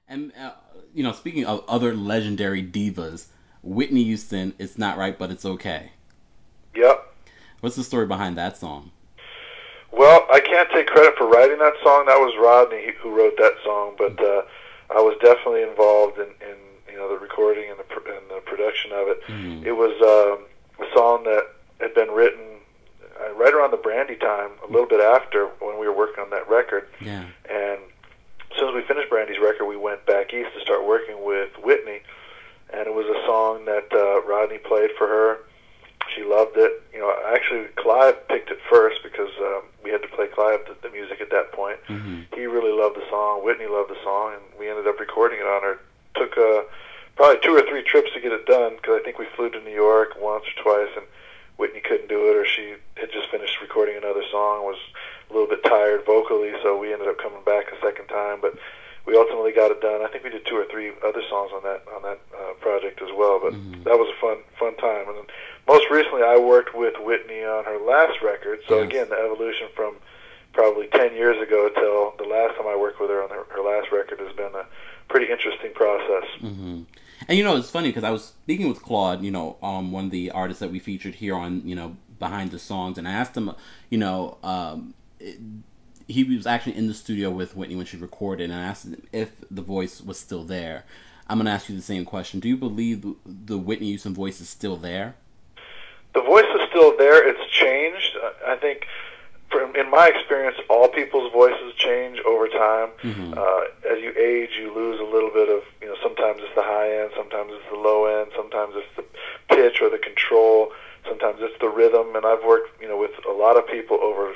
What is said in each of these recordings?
And speaking of other legendary divas, Whitney Houston, "It's Not Right, But It's Okay." Yep. What's the story behind that song? Well, I can't take credit for writing that song. That was Rodney who wrote that song, but I was definitely involved in the recording and the production of it. Mm-hmm. It was a song that had been written right around the Brandy time, a little bit after when we were working on that record. Yeah. And as soon as we finished Brandy's record, we went back east to start working with Whitney, and it was a song that Rodney played for her. She loved it. Actually, Clive picked it first because we had to play Clive the music at that point. Mm-hmm. He really loved the song. Whitney loved the song, and we ended up recording it on her. Took probably 2 or 3 trips to get it done because I think we flew to New York once or twice, and Whitney couldn't do it, or she had just finished recording another song, was a little bit tired vocally, so we ended up coming back a second time. But we ultimately got it done. I think we did 2 or 3 other songs on that project as well. But that was a fun time. And then most recently, I worked with Whitney on her last record. So again, the evolution from probably 10 years ago till the last time I worked with her on her last record has been a pretty interesting process. Mm-hmm. And it's funny because I was speaking with Claude, one of the artists that we featured here on, Behind the Songs, and I asked him, he was actually in the studio with Whitney when she recorded, and I asked him if the voice was still there. I'm going to ask you the same question. Do you believe the Whitney Houston voice is still there? The voice is still there. It's changed. I think, in my experience, all people's voices change over time. Mm-hmm. As you age, you lose a little bit of, sometimes it's the high end, sometimes it's the low end, sometimes it's the pitch or the control, sometimes it's the rhythm. And I've worked, with a lot of people over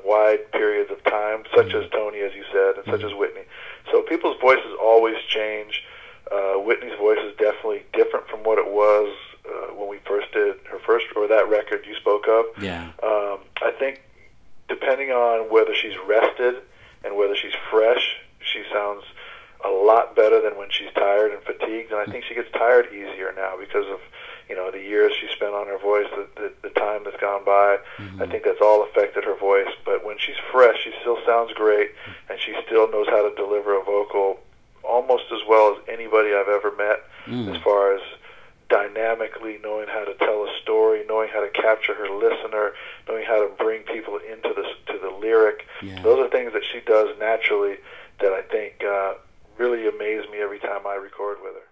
wide periods of time, such as Tony, as you said, and such as Whitney. So people's voices always change. Whitney's voice is definitely different from what it was when we first did her first, or that record you spoke of. Yeah. I think depending on whether she's rested and whether she's fresh, she sounds a lot better than when she's tired and fatigued. And I think she gets tired easier now because of the years she spent on her voice, the time that's gone by. I think that's all affected her voice. But when she's fresh, she still sounds great, and she still knows how to deliver a vocal almost as well as anybody I've ever met, as far as dynamically knowing how to tell a story, knowing how to capture her listener, knowing how to bring people into to the lyric. Yeah. Those are things that she does naturally that I think really amaze me every time I record with her.